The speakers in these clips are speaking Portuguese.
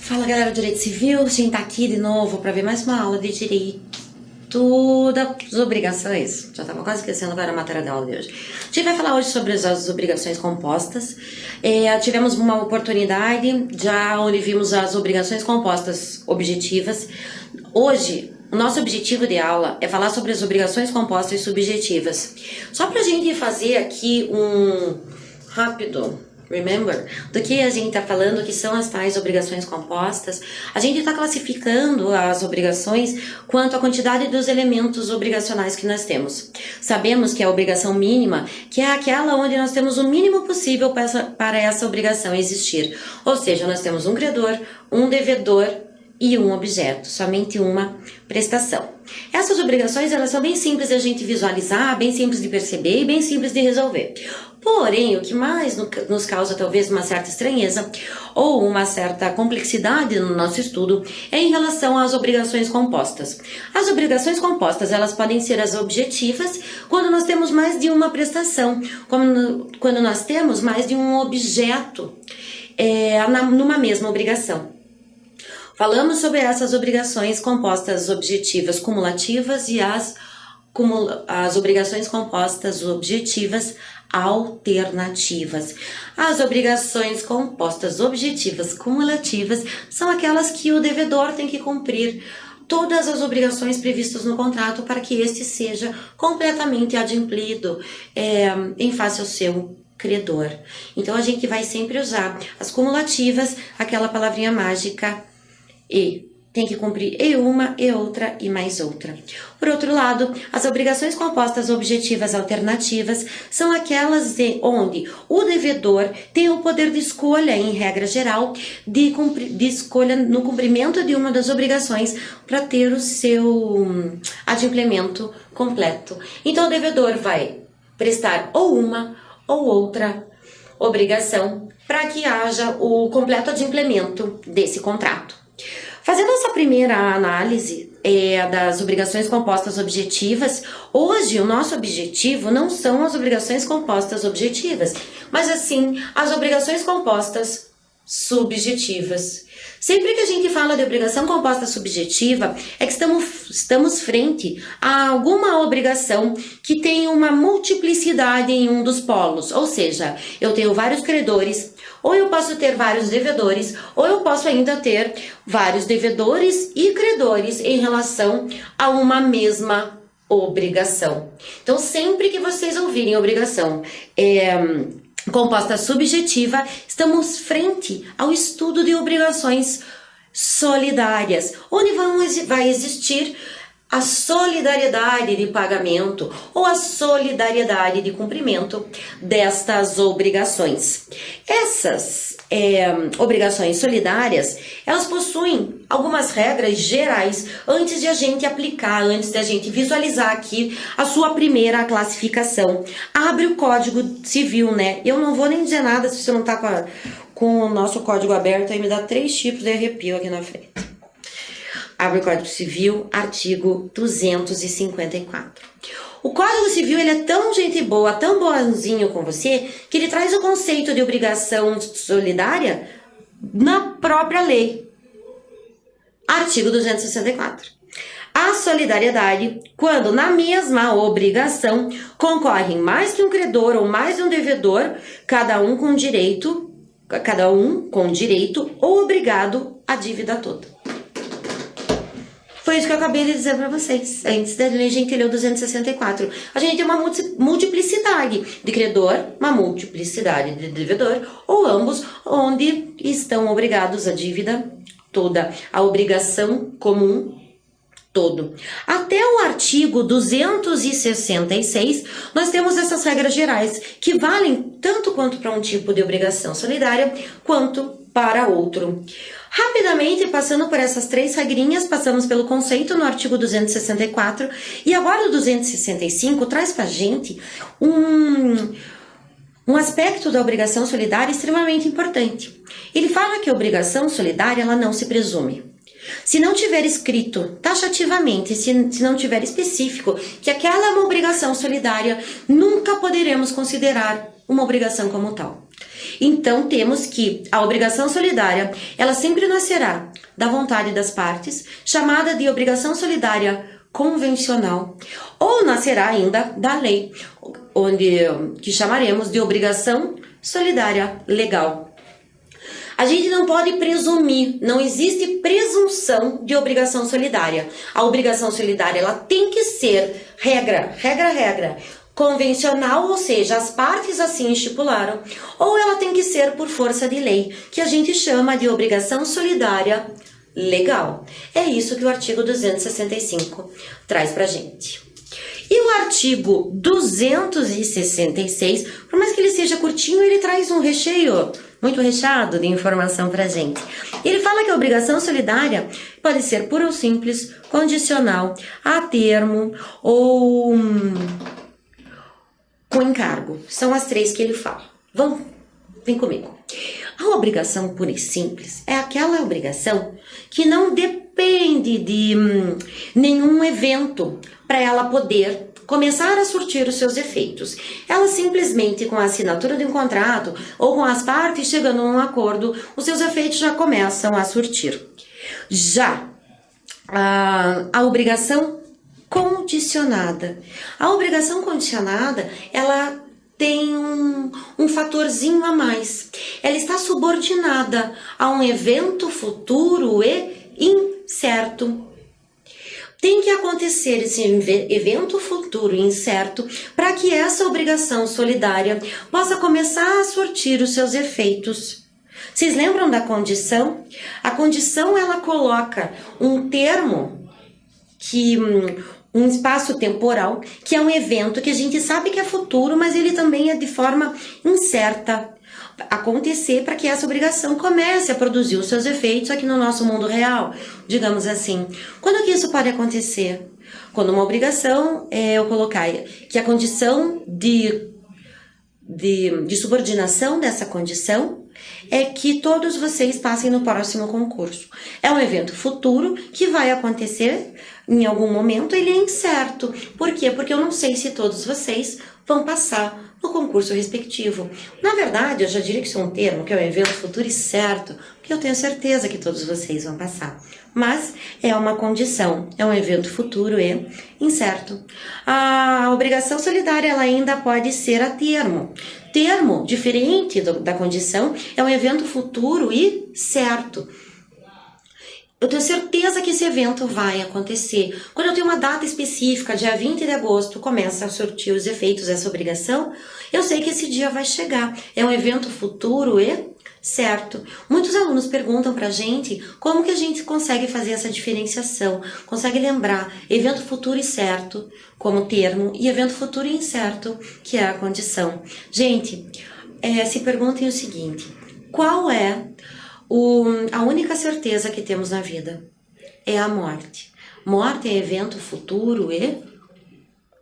Fala galera do Direito Civil, a gente tá aqui de novo para ver mais uma aula de Direito das Obrigações. Já tava quase esquecendo agora a matéria da aula de hoje. A gente vai falar hoje sobre as obrigações compostas. Tivemos uma oportunidade já onde vimos as obrigações compostas objetivas. Hoje, o nosso objetivo de aula é falar sobre as obrigações compostas subjetivas. Só pra gente fazer aqui um rápido remember do que a gente está falando, que são as tais obrigações compostas. A gente está classificando as obrigações quanto à quantidade dos elementos obrigacionais que nós temos. Sabemos que a obrigação mínima, que é aquela onde nós temos o mínimo possível para essa obrigação existir. Ou seja, nós temos um credor, um devedor e um objeto, somente uma prestação. Essas obrigações, elas são bem simples de a gente visualizar, bem simples de perceber e bem simples de resolver. Porém, o que mais nos causa talvez uma certa estranheza ou uma certa complexidade no nosso estudo é em relação às obrigações compostas. As obrigações compostas, elas podem ser as objetivas quando nós temos mais de uma prestação, quando nós temos mais de um objeto numa mesma obrigação. Falamos sobre essas obrigações compostas objetivas cumulativas e as obrigações compostas objetivas alternativas. As obrigações compostas objetivas cumulativas são aquelas que o devedor tem que cumprir todas as obrigações previstas no contrato para que este seja completamente adimplido em face ao seu credor. Então a gente vai sempre usar as cumulativas, aquela palavrinha mágica e tem que cumprir e uma, e outra, e mais outra. Por outro lado, as obrigações compostas objetivas alternativas são aquelas onde o devedor tem o poder de escolha, em regra geral, de escolha no cumprimento de uma das obrigações para ter o seu adimplemento completo. Então, o devedor vai prestar ou uma ou outra obrigação para que haja o completo adimplemento desse contrato. Fazendo essa primeira análise das obrigações compostas objetivas, hoje o nosso objetivo não são as obrigações compostas objetivas, mas assim as obrigações compostas subjetivas. Sempre que a gente fala de obrigação composta subjetiva, é que estamos frente a alguma obrigação que tem uma multiplicidade em um dos polos, ou seja, eu tenho vários credores, ou eu posso ter vários devedores, ou eu posso ainda ter vários devedores e credores em relação a uma mesma obrigação. Então, sempre que vocês ouvirem obrigação composta subjetiva, estamos frente ao estudo de obrigações solidárias, onde vai existir a solidariedade de pagamento ou a solidariedade de cumprimento destas obrigações. Essas obrigações solidárias, elas possuem algumas regras gerais antes de a gente aplicar, antes de a gente visualizar aqui a sua primeira classificação. Abre o Código Civil, né? Eu não vou nem dizer nada se você não tá com o nosso código aberto, aí me dá 3 tipos de arrepio aqui na frente. Abre o Código Civil, artigo 254. O Código Civil, ele é tão gente boa, tão bonzinho com você, que ele traz o conceito de obrigação solidária na própria lei. Artigo 264. A solidariedade, quando na mesma obrigação concorrem mais que um credor ou mais de um devedor, cada um com direito ou obrigado à dívida toda. Foi isso que eu acabei de dizer para vocês, antes da lei gente leu 264. A gente tem uma multiplicidade de credor, uma multiplicidade de devedor, ou ambos, onde estão obrigados à dívida toda, a obrigação comum todo. Até o artigo 266, nós temos essas regras gerais, que valem tanto quanto para um tipo de obrigação solidária, quanto para outro. Rapidamente, passando por essas 3 regrinhas, passamos pelo conceito no artigo 264 e agora o 265 traz para a gente um aspecto da obrigação solidária extremamente importante. Ele fala que a obrigação solidária ela não se presume. Se não tiver escrito taxativamente, se não tiver específico que aquela é uma obrigação solidária, nunca poderemos considerar uma obrigação como tal. Então temos que a obrigação solidária, ela sempre nascerá da vontade das partes, chamada de obrigação solidária convencional, ou nascerá ainda da lei, que chamaremos de obrigação solidária legal. A gente não pode presumir, não existe presunção de obrigação solidária. A obrigação solidária, ela tem que ser regra, convencional, ou seja, as partes assim estipularam, ou ela tem que ser por força de lei, que a gente chama de obrigação solidária legal. É isso que o artigo 265 traz pra gente. E o artigo 266, por mais que ele seja curtinho, ele traz um recheio muito recheado de informação pra gente. Ele fala que a obrigação solidária pode ser pura ou simples, condicional, a termo ou com encargo. São as três que ele fala. Vem comigo. A obrigação pura e simples é aquela obrigação que não depende de nenhum evento para ela poder começar a surtir os seus efeitos. Ela simplesmente, com a assinatura de um contrato ou com as partes chegando a um acordo, os seus efeitos já começam a surtir. Já a obrigação condicionada. A obrigação condicionada, ela tem um fatorzinho a mais. Ela está subordinada a um evento futuro e incerto. Tem que acontecer esse evento futuro incerto para que essa obrigação solidária possa começar a surtir os seus efeitos. Vocês lembram da condição? A condição, ela coloca um termo, um espaço temporal, que é um evento que a gente sabe que é futuro, mas ele também é de forma incerta acontecer para que essa obrigação comece a produzir os seus efeitos aqui no nosso mundo real, digamos assim. Quando que isso pode acontecer? Quando uma obrigação, eu colocar que a condição de subordinação dessa condição é que todos vocês passem no próximo concurso. É um evento futuro que vai acontecer em algum momento, ele é incerto. Por quê? Porque eu não sei se todos vocês vão passar no concurso respectivo. Na verdade, eu já diria que isso é um termo, que é um evento futuro e certo, porque eu tenho certeza que todos vocês vão passar. Mas é uma condição, é um evento futuro e incerto. A obrigação solidária, ela ainda pode ser a termo. Termo, diferente da condição, é um evento futuro e certo. Eu tenho certeza que esse evento vai acontecer. Quando eu tenho uma data específica, dia 20 de agosto, começa a surtir os efeitos dessa obrigação, eu sei que esse dia vai chegar. É um evento futuro e certo. Muitos alunos perguntam pra gente como que a gente consegue fazer essa diferenciação, consegue lembrar evento futuro e certo como termo e evento futuro e incerto, que é a condição. Gente, se perguntem o seguinte: qual é a única certeza que temos na vida? É a morte. Morte é evento futuro e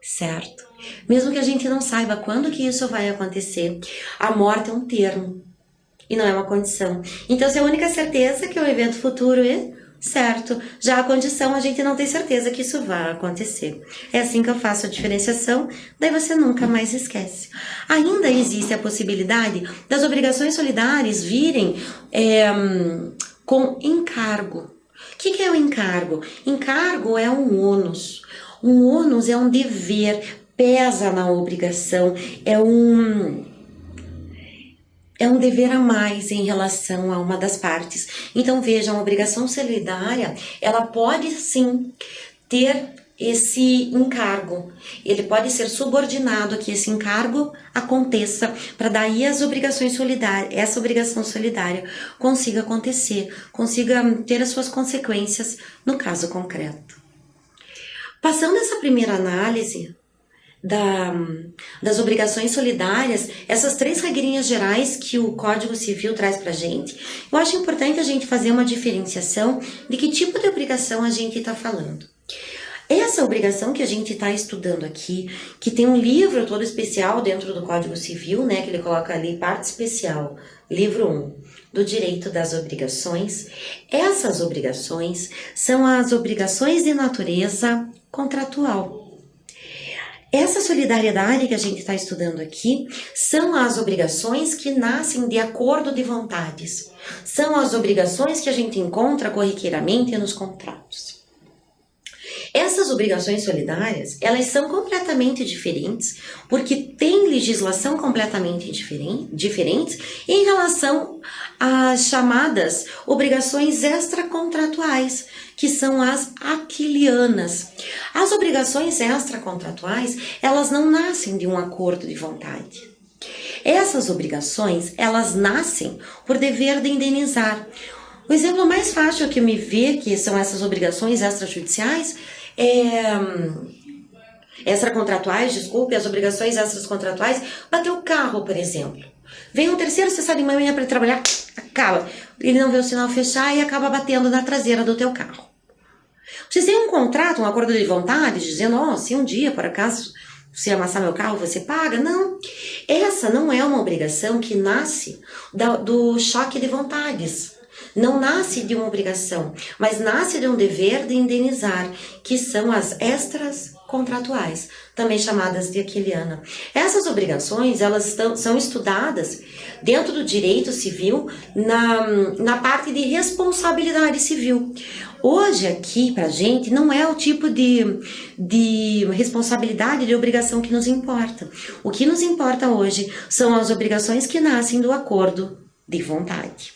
certo. Mesmo que a gente não saiba quando que isso vai acontecer, a morte é um termo e não é uma condição. Então, se a única certeza que é o evento futuro e certo, já a condição a gente não tem certeza que isso vai acontecer. É assim que eu faço a diferenciação, daí você nunca mais esquece. Ainda existe a possibilidade das obrigações solidárias virem com encargo. O que é o encargo? Encargo é um ônus. Um ônus é um dever, pesa na obrigação, é um dever a mais em relação a uma das partes. Então, vejam, a obrigação solidária, ela pode sim ter esse encargo. Ele pode ser subordinado a que esse encargo aconteça, para daí essa obrigação solidária consiga acontecer, consiga ter as suas consequências no caso concreto. Passando essa primeira análise das obrigações solidárias, essas 3 regrinhas gerais que o Código Civil traz pra gente, eu acho importante a gente fazer uma diferenciação de que tipo de obrigação a gente está falando. Essa obrigação que a gente está estudando aqui, que tem um livro todo especial dentro do Código Civil, né, que ele coloca ali, parte especial, livro 1, do direito das obrigações. Essas obrigações são as obrigações de natureza contratual. Essa solidariedade que a gente está estudando aqui são as obrigações que nascem de acordo de vontades. São as obrigações que a gente encontra corriqueiramente nos contratos. Essas obrigações solidárias, elas são completamente diferentes, porque tem legislação completamente diferentes em relação às chamadas obrigações extracontratuais, que são as aquilianas. As obrigações extracontratuais, elas não nascem de um acordo de vontade. Essas obrigações, elas nascem por dever de indenizar. O exemplo mais fácil que me vê que são essas obrigações extrajudiciais extracontratuais, as obrigações extracontratuais, bater o carro, por exemplo. Vem um terceiro, você sai de manhã para trabalhar, acaba. Ele não vê o sinal fechar e acaba batendo na traseira do teu carro. Vocês têm um contrato, um acordo de vontade, dizendo, se um dia, por acaso, se amassar meu carro, você paga? Não. Essa não é uma obrigação que nasce do choque de vontades. Não nasce de uma obrigação, mas nasce de um dever de indenizar, que são as extras contratuais, também chamadas de aquiliana. Essas obrigações, elas são estudadas dentro do direito civil na parte de responsabilidade civil. Hoje aqui, pra gente, não é o tipo de responsabilidade, de obrigação que nos importa. O que nos importa hoje são as obrigações que nascem do acordo de vontade.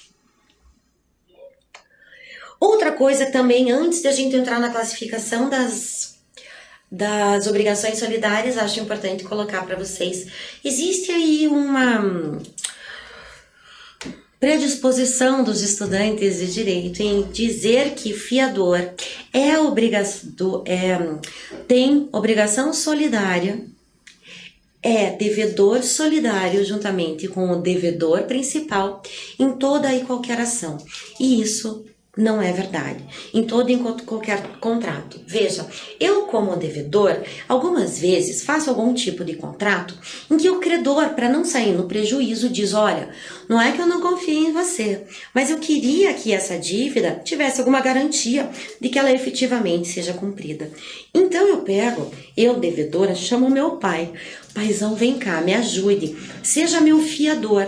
Outra coisa também, antes de a gente entrar na classificação das obrigações solidárias, acho importante colocar para vocês. Existe aí uma predisposição dos estudantes de direito em dizer que fiador tem obrigação solidária, é devedor solidário juntamente com o devedor principal em toda e qualquer ação. E isso não é verdade. Em todo e qualquer contrato. Veja, eu como devedor, algumas vezes faço algum tipo de contrato em que o credor, para não sair no prejuízo, diz, olha, não é que eu não confio em você, mas eu queria que essa dívida tivesse alguma garantia de que ela efetivamente seja cumprida. Então eu devedora, chamo meu pai. Paizão, vem cá, me ajude, seja meu fiador,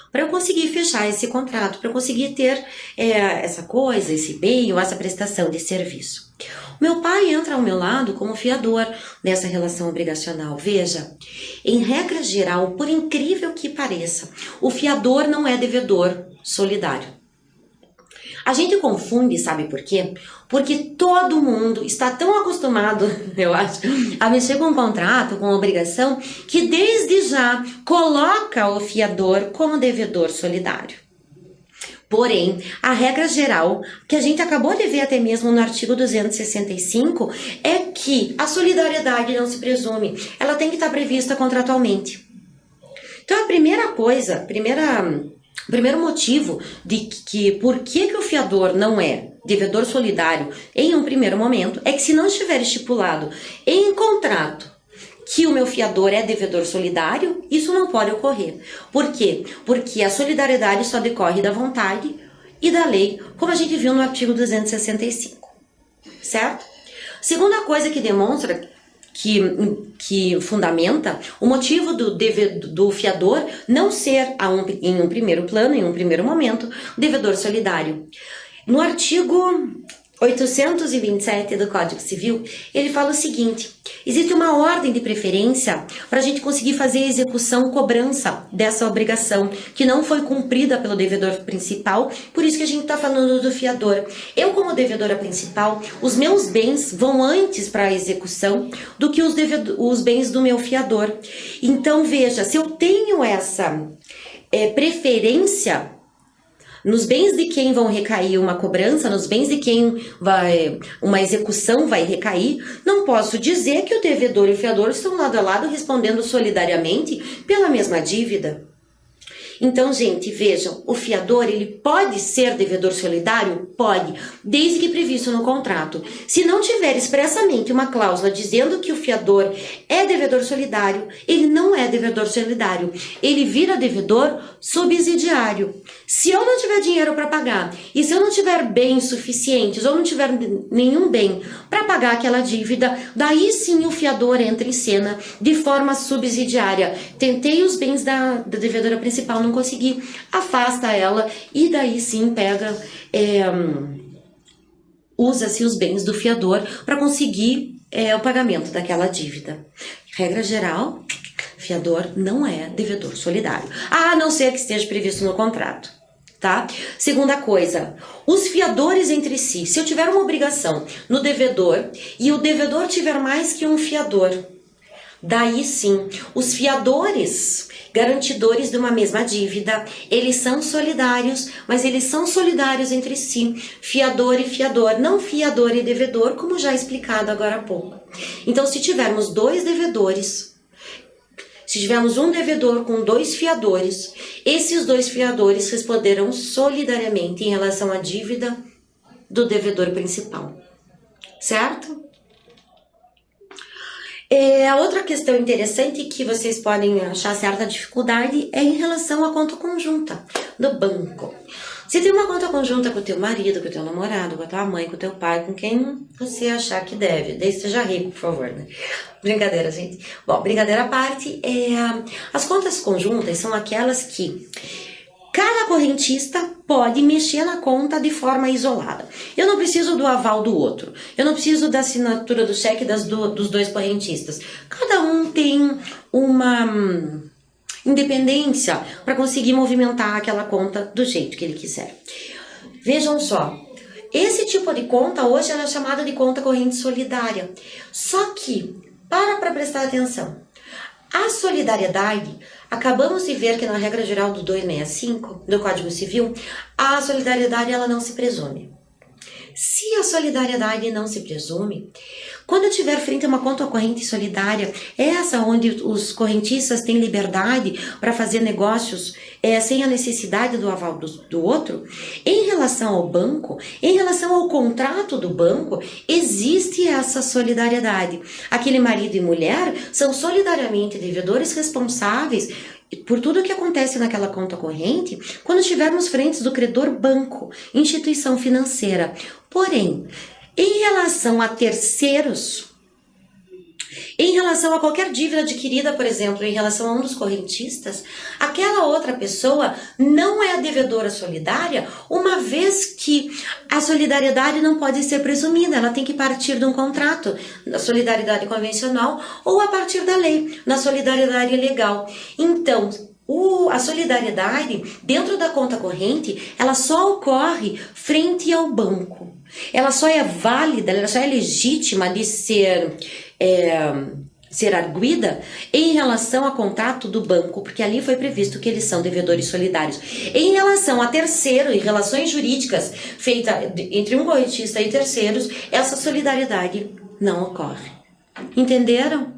para eu conseguir fechar esse contrato, para eu conseguir ter essa coisa, esse bem ou essa prestação de serviço. O meu pai entra ao meu lado como fiador nessa relação obrigacional. Veja, em regra geral, por incrível que pareça, o fiador não é devedor solidário. A gente confunde, sabe por quê? Porque todo mundo está tão acostumado, eu acho, a mexer com um contrato, com obrigação, que desde já coloca o fiador como devedor solidário. Porém, a regra geral, que a gente acabou de ver até mesmo no artigo 265, é que a solidariedade não se presume, ela tem que estar prevista contratualmente. Então, a primeira coisa, o primeiro motivo de por que o fiador não é devedor solidário em um primeiro momento é que se não estiver estipulado em contrato que o meu fiador é devedor solidário, isso não pode ocorrer. Por quê? Porque a solidariedade só decorre da vontade e da lei, como a gente viu no artigo 265, certo? Segunda coisa que demonstra que fundamenta o motivo do fiador não ser em um primeiro plano, em um primeiro momento, devedor solidário. No artigo 827 do Código Civil, ele fala o seguinte: existe uma ordem de preferência para a gente conseguir fazer a execução, cobrança dessa obrigação que não foi cumprida pelo devedor principal, por isso que a gente está falando do fiador. Eu, como devedora principal, os meus bens vão antes para a execução do que os bens do meu fiador. Então, veja, se eu tenho essa preferência nos bens de quem vão recair uma cobrança, nos bens de quem uma execução vai recair, não posso dizer que o devedor e o fiador estão lado a lado respondendo solidariamente pela mesma dívida. Então, gente, vejam, o fiador, ele pode ser devedor solidário? Pode, desde que previsto no contrato. Se não tiver expressamente uma cláusula dizendo que o fiador é devedor solidário, ele não é devedor solidário. Ele vira devedor subsidiário. Se eu não tiver dinheiro para pagar, e se eu não tiver bens suficientes, ou não tiver nenhum bem para pagar aquela dívida, daí sim o fiador entra em cena de forma subsidiária. Tentei os bens da devedora principal, não consegui, afasta ela e daí sim pega, usa-se os bens do fiador para conseguir o pagamento daquela dívida. Regra geral, fiador não é devedor solidário, a não ser que esteja previsto no contrato. Tá? Segunda coisa, os fiadores entre si. Se eu tiver uma obrigação no devedor e o devedor tiver mais que um fiador, daí sim, os fiadores, garantidores de uma mesma dívida, eles são solidários, mas eles são solidários entre si, fiador e fiador, não fiador e devedor, como já explicado agora há pouco. Então, se tivermos dois devedores, se tivermos um devedor com dois fiadores, esses dois fiadores responderão solidariamente em relação à dívida do devedor principal, certo? A outra questão interessante que vocês podem achar certa dificuldade é em relação à conta conjunta do banco. Se tem uma conta conjunta com o teu marido, com o teu namorado, com a tua mãe, com o teu pai, com quem você achar que deve, desde que seja rico, por favor, né? Brincadeira, gente. Bom, brincadeira à parte, as contas conjuntas são aquelas que cada correntista pode mexer na conta de forma isolada. Eu não preciso do aval do outro. Eu não preciso da assinatura do cheque dos dois correntistas. Cada um tem uma independência para conseguir movimentar aquela conta do jeito que ele quiser. Vejam só, esse tipo de conta hoje ela é chamada de conta corrente solidária. Só que, para prestar atenção, a solidariedade, acabamos de ver que na regra geral do 265 do Código Civil, a solidariedade ela não se presume. Se a solidariedade não se presume, quando eu tiver frente a uma conta corrente solidária, essa onde os correntistas têm liberdade para fazer negócios sem a necessidade do aval do outro, em relação ao banco, em relação ao contrato do banco, existe essa solidariedade. Aquele marido e mulher são solidariamente devedores responsáveis por tudo o que acontece naquela conta corrente quando estivermos frente do credor banco, instituição financeira. Porém, em relação a terceiros, em relação a qualquer dívida adquirida, por exemplo, em relação a um dos correntistas, aquela outra pessoa não é a devedora solidária, uma vez que a solidariedade não pode ser presumida, ela tem que partir de um contrato, da solidariedade convencional, ou a partir da lei, na solidariedade legal. Então, a solidariedade dentro da conta corrente, ela só ocorre frente ao banco. Ela só é válida, ela só é legítima de ser arguida em relação ao contrato do banco, porque ali foi previsto que eles são devedores solidários. Em relação a terceiro, em relações jurídicas feitas entre um correntista e terceiros, essa solidariedade não ocorre. Entenderam?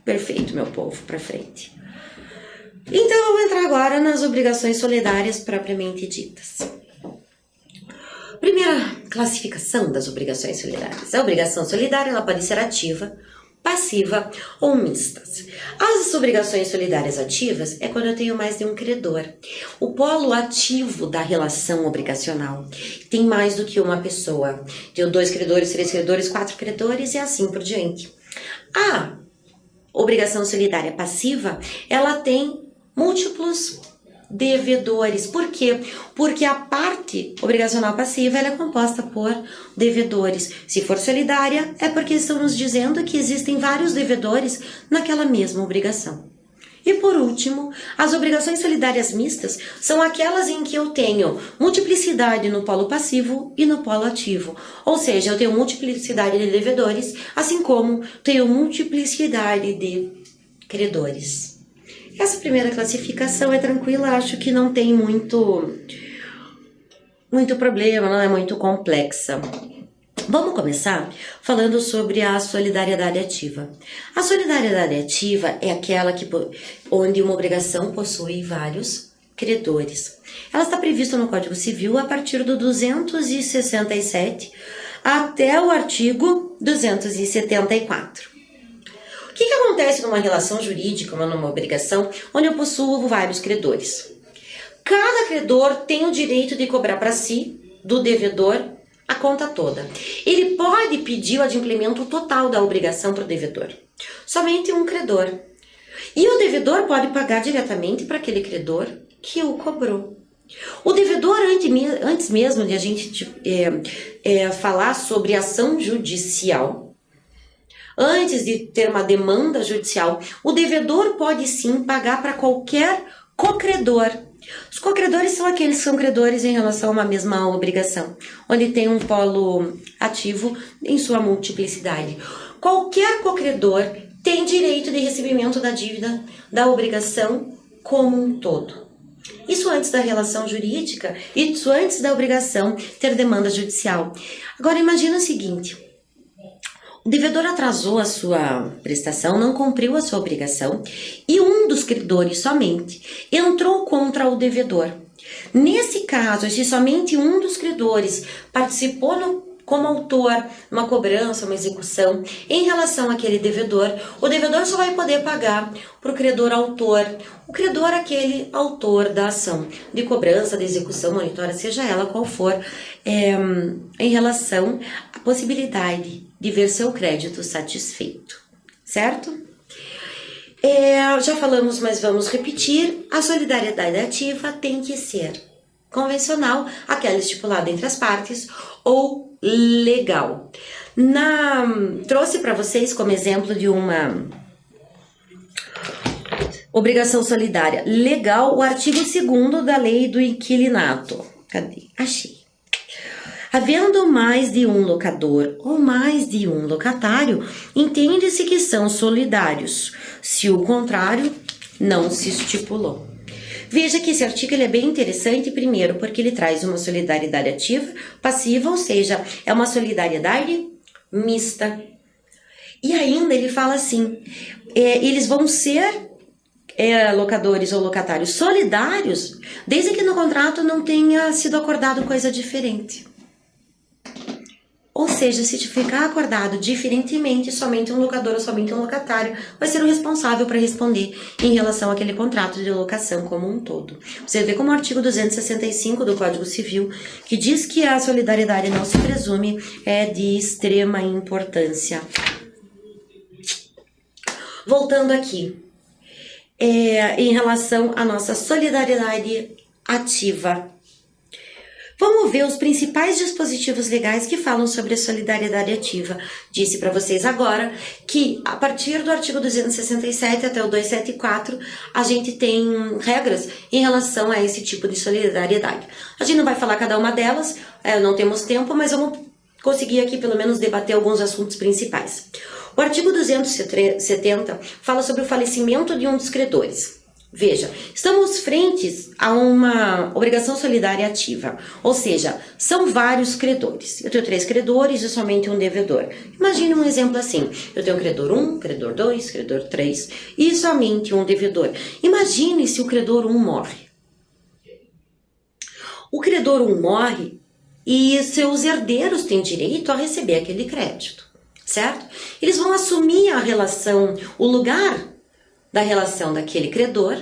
Perfeito, meu povo, para frente. Então, eu vou entrar agora nas obrigações solidárias propriamente ditas. Primeira classificação das obrigações solidárias. A obrigação solidária ela pode ser ativa, passiva ou mistas. As obrigações solidárias ativas é quando eu tenho mais de um credor. O polo ativo da relação obrigacional tem mais do que uma pessoa. Tenho 2 credores, 3 credores, 4 credores e assim por diante. A obrigação solidária passiva, ela tem múltiplos devedores. Por quê? Porque a parte obrigacional passiva ela é composta por devedores. Se for solidária, é porque estão nos dizendo que existem vários devedores naquela mesma obrigação. E por último, as obrigações solidárias mistas são aquelas em que eu tenho multiplicidade no polo passivo e no polo ativo. Ou seja, eu tenho multiplicidade de devedores, assim como tenho multiplicidade de credores. Essa primeira classificação é tranquila, acho que não tem muito problema, não é muito complexa. Vamos começar falando sobre a solidariedade ativa. A solidariedade ativa é aquela onde uma obrigação possui vários credores. Ela está prevista no Código Civil a partir do 267 até o artigo 274. O que acontece numa relação jurídica, numa obrigação, onde eu possuo vários credores? Cada credor tem o direito de cobrar para si, do devedor, a conta toda. Ele pode pedir o adimplemento total da obrigação para o devedor. Somente um credor. E o devedor pode pagar diretamente para aquele credor que o cobrou. O devedor, antes mesmo de a gente falar sobre ação judicial, antes de ter uma demanda judicial, o devedor pode sim pagar para qualquer cocredor. Os cocredores são aqueles que são credores em relação a uma mesma obrigação, onde tem um polo ativo em sua multiplicidade. Qualquer cocredor tem direito de recebimento da dívida, da obrigação como um todo. Isso antes da relação jurídica, isso antes da obrigação ter demanda judicial. Agora imagina o seguinte: o devedor atrasou a sua prestação, não cumpriu a sua obrigação e um dos credores somente entrou contra o devedor. Nesse caso, se somente um dos credores participou como autor, uma cobrança, uma execução, em relação àquele devedor, o devedor só vai poder pagar para o credor autor, o credor aquele autor da ação de cobrança, de execução, monitora, seja ela qual for, em relação à possibilidade de ver seu crédito satisfeito, certo? Já falamos, mas vamos repetir, a solidariedade ativa tem que ser convencional, aquela estipulada entre as partes, ou legal. Trouxe para vocês como exemplo de uma obrigação solidária legal o artigo 2º da lei do inquilinato. Cadê? Achei. Havendo mais de um locador ou mais de um locatário, entende-se que são solidários, se o contrário não se estipulou. Veja que esse artigo ele é bem interessante, primeiro, porque ele traz uma solidariedade ativa, passiva, ou seja, é uma solidariedade mista. E ainda ele fala assim, eles vão ser locadores ou locatários solidários, desde que no contrato não tenha sido acordado coisa diferente. Ou seja, se ficar acordado diferentemente, somente um locador ou somente um locatário vai ser o responsável para responder em relação àquele contrato de locação como um todo. Você vê como o artigo 265 do Código Civil, que diz que a solidariedade não se presume, é de extrema importância. Voltando aqui, em relação à nossa solidariedade ativa, vamos ver os principais dispositivos legais que falam sobre a solidariedade ativa. Disse para vocês agora que a partir do artigo 267 até o 274, a gente tem regras em relação a esse tipo de solidariedade. A gente não vai falar cada uma delas, não temos tempo, mas vamos conseguir aqui pelo menos debater alguns assuntos principais. O artigo 270 fala sobre o falecimento de um dos credores. Veja, estamos frentes a uma obrigação solidária ativa, ou seja, são vários credores. Eu tenho 3 credores e somente um devedor. Imagine um exemplo assim, eu tenho credor 1, credor 2, credor 3 e somente um devedor. Imagine se o credor 1 morre. O credor 1 morre e seus herdeiros têm direito a receber aquele crédito, certo? Eles vão assumir a relação, o lugar da relação daquele credor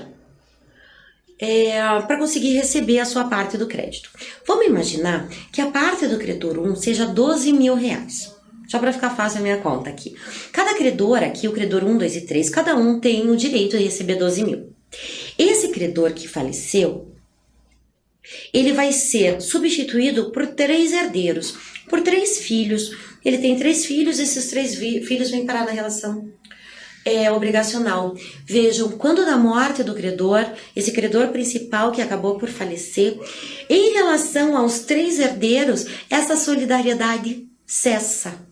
para conseguir receber a sua parte do crédito. Vamos imaginar que a parte do credor 1 seja 12 mil reais. Só para ficar fácil a minha conta aqui. Cada credor aqui, o credor 1, 2 e 3, cada um tem o direito de receber 12 mil. Esse credor que faleceu, ele vai ser substituído por 3 herdeiros, por 3 filhos. Ele tem 3 filhos, esses 3 filhos vêm parar na relação obrigacional. Vejam, quando da morte do credor, esse credor principal que acabou por falecer, em relação aos 3 herdeiros, essa solidariedade cessa.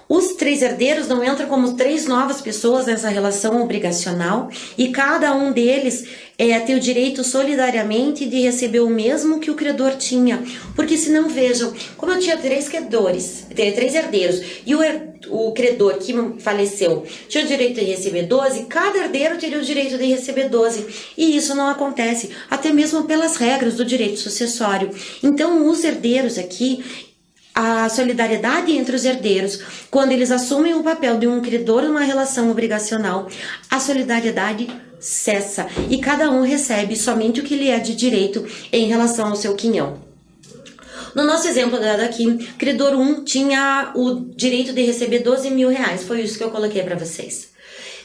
Os 3 herdeiros não entram como 3 novas pessoas nessa relação obrigacional e cada um deles tem o direito solidariamente de receber o mesmo que o credor tinha. Porque senão, vejam, como eu tinha 3 herdeiros e o credor que faleceu tinha o direito de receber 12, cada herdeiro teria o direito de receber 12. E isso não acontece, até mesmo pelas regras do direito sucessório. Então, os herdeiros aqui, a solidariedade entre os herdeiros, quando eles assumem o papel de um credor numa relação obrigacional, a solidariedade cessa e cada um recebe somente o que lhe é de direito em relação ao seu quinhão. No nosso exemplo dado aqui, credor 1 tinha o direito de receber 12 mil reais, foi isso que eu coloquei para vocês.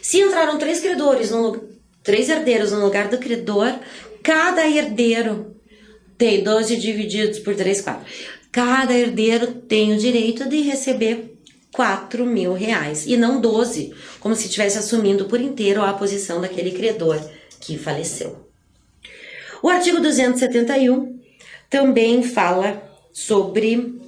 Se entraram 3 herdeiros no lugar do credor, cada herdeiro tem 12 divididos por 3, 4. Cada herdeiro tem o direito de receber 4 mil reais e não 12, como se estivesse assumindo por inteiro a posição daquele credor que faleceu. O artigo 271 também fala sobre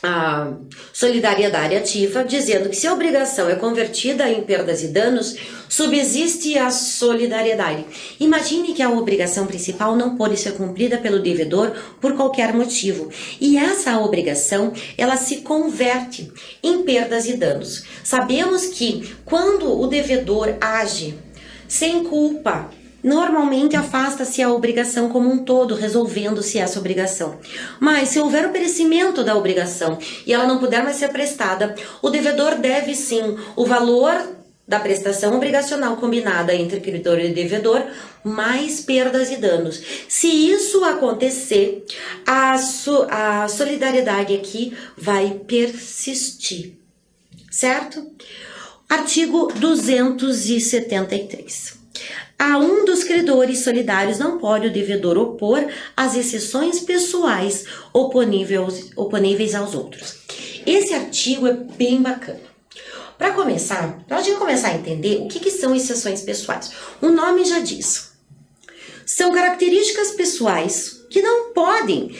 a solidariedade ativa, dizendo que se a obrigação é convertida em perdas e danos, subsiste a solidariedade. Imagine que a obrigação principal não pode ser cumprida pelo devedor por qualquer motivo, e essa obrigação, ela se converte em perdas e danos. Sabemos que quando o devedor age sem culpa, normalmente afasta-se a obrigação como um todo, resolvendo-se essa obrigação. Mas se houver o perecimento da obrigação e ela não puder mais ser prestada, o devedor deve sim o valor da prestação obrigacional combinada entre credor e devedor, mais perdas e danos. Se isso acontecer, a solidariedade aqui vai persistir, certo? Artigo 273. A um dos credores solidários não pode o devedor opor as exceções pessoais oponíveis aos outros. Esse artigo é bem bacana. Para começar, a gente começar a entender o que são exceções pessoais. O nome já diz. São características pessoais que não podem,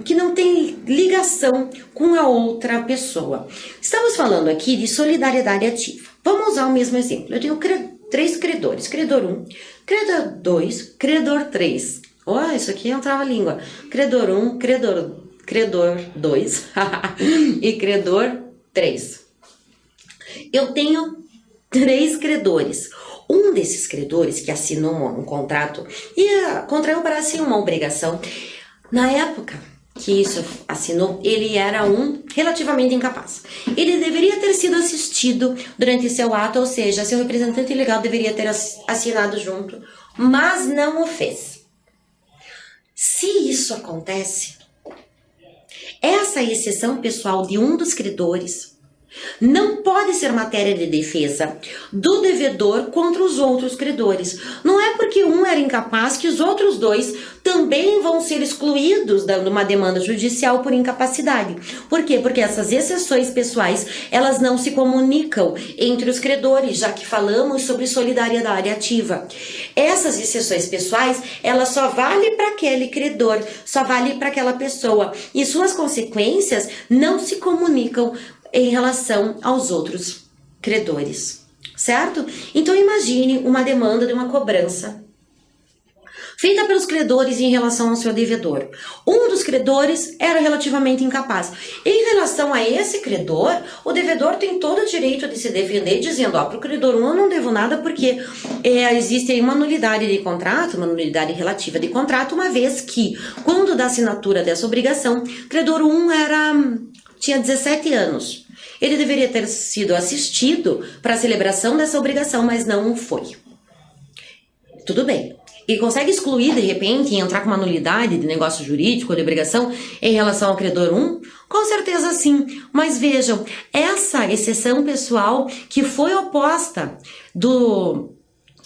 que não têm ligação com a outra pessoa. Estamos falando aqui de solidariedade ativa. Vamos usar o mesmo exemplo. Eu tenho 3 credores, credor 1, credor 2, credor 3. Isso aqui é um trava-língua. Credor 1, credor 2 e credor 3. Eu tenho 3 credores. Um desses credores que assinou um contrato e contraiu para si uma obrigação, na época que isso assinou, ele era relativamente incapaz. Ele deveria ter sido assistido durante seu ato, ou seja, seu representante legal deveria ter assinado junto, mas não o fez. Se isso acontece, essa exceção pessoal de um dos credores não pode ser matéria de defesa do devedor contra os outros credores. Não é porque um era incapaz que os outros 2 também vão ser excluídos de uma demanda judicial por incapacidade. Por quê? Porque essas exceções pessoais, elas não se comunicam entre os credores, já que falamos sobre solidariedade ativa. Essas exceções pessoais, elas só valem para aquele credor, só valem para aquela pessoa. E suas consequências não se comunicam em relação aos outros credores, certo? Então imagine uma demanda de uma cobrança feita pelos credores em relação ao seu devedor. Um dos credores era relativamente incapaz. Em relação a esse credor, o devedor tem todo o direito de se defender, dizendo, para o credor 1 eu não devo nada porque existe aí uma nulidade de contrato, uma nulidade relativa de contrato, uma vez que, quando da assinatura dessa obrigação, credor 1 tinha 17 anos. Ele deveria ter sido assistido para a celebração dessa obrigação, mas não foi. Tudo bem. Ele consegue excluir, de repente, e entrar com uma nulidade de negócio jurídico ou de obrigação em relação ao credor 1? Com certeza sim. Mas vejam, essa exceção pessoal que foi oposta do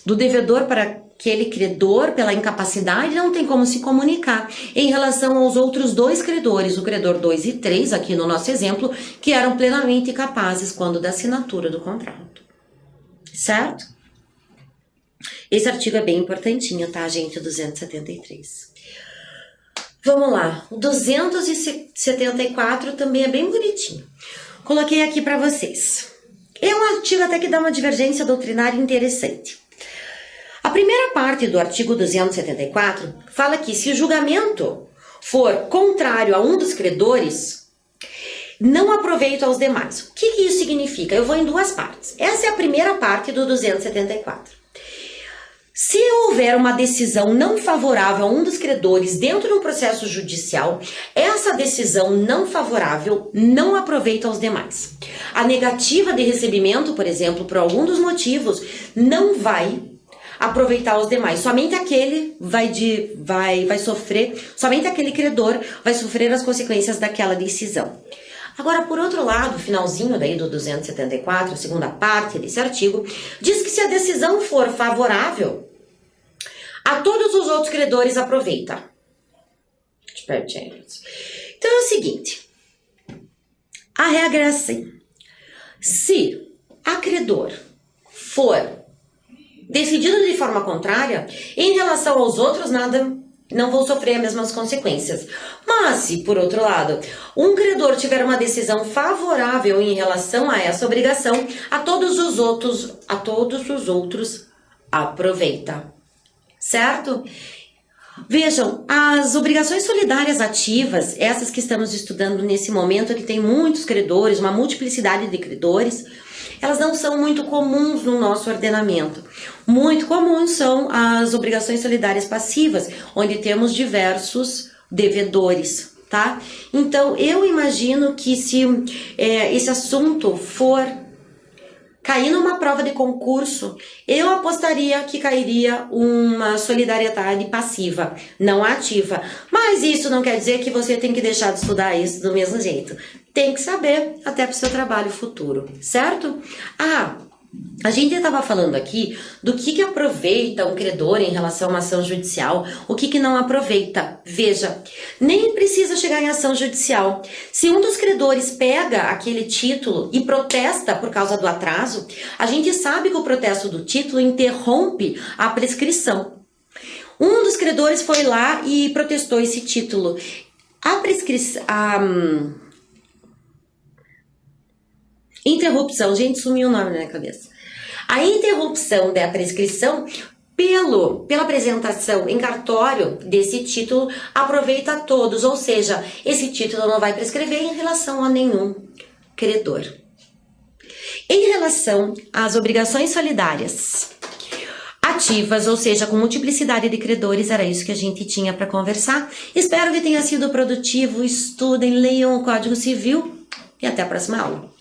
devedor para aquele credor pela incapacidade não tem como se comunicar em relação aos outros 2 credores, o credor 2 e 3, aqui no nosso exemplo, que eram plenamente capazes quando da assinatura do contrato. Certo? Esse artigo é bem importantinho, tá, gente? O 273. Vamos lá. O 274 também é bem bonitinho. Coloquei aqui para vocês. É um artigo até que dá uma divergência doutrinária interessante. A primeira parte do artigo 274 fala que se o julgamento for contrário a um dos credores, não aproveita aos demais. O que isso significa? Eu vou em duas partes. Essa é a primeira parte do 274. Se houver uma decisão não favorável a um dos credores dentro de um processo judicial, essa decisão não favorável não aproveita aos demais. A negativa de recebimento, por exemplo, por algum dos motivos, não vai aproveitar aos demais. Somente aquele vai sofrer, somente aquele credor vai sofrer as consequências daquela decisão. Agora, por outro lado, o finalzinho daí do 274, a segunda parte desse artigo, diz que se a decisão for favorável, a todos os outros credores aproveita. Então é o seguinte, a regra é assim, se a credor for decidido de forma contrária, em relação aos outros não vou sofrer as mesmas consequências. Mas se, por outro lado, um credor tiver uma decisão favorável em relação a essa obrigação, a todos os outros aproveita. Certo? Vejam, as obrigações solidárias ativas, essas que estamos estudando nesse momento, que tem muitos credores, uma multiplicidade de credores, elas não são muito comuns no nosso ordenamento. Muito comuns são as obrigações solidárias passivas, onde temos diversos devedores, tá? Então, eu imagino que se esse assunto for cair numa prova de concurso, eu apostaria que cairia uma solidariedade passiva, não ativa. Mas isso não quer dizer que você tem que deixar de estudar isso do mesmo jeito. Tem que saber até para o seu trabalho futuro, certo? A gente estava falando aqui do que aproveita um credor em relação a uma ação judicial, o que não aproveita. Veja, nem precisa chegar em ação judicial. Se um dos credores pega aquele título e protesta por causa do atraso, a gente sabe que o protesto do título interrompe a prescrição. Um dos credores foi lá e protestou esse título. A prescrição... Interrupção, gente, sumiu o nome na minha cabeça. A interrupção da prescrição pela apresentação em cartório desse título aproveita a todos, ou seja, esse título não vai prescrever em relação a nenhum credor. Em relação às obrigações solidárias ativas, ou seja, com multiplicidade de credores, era isso que a gente tinha para conversar. Espero que tenha sido produtivo, estudem, leiam o Código Civil e até a próxima aula.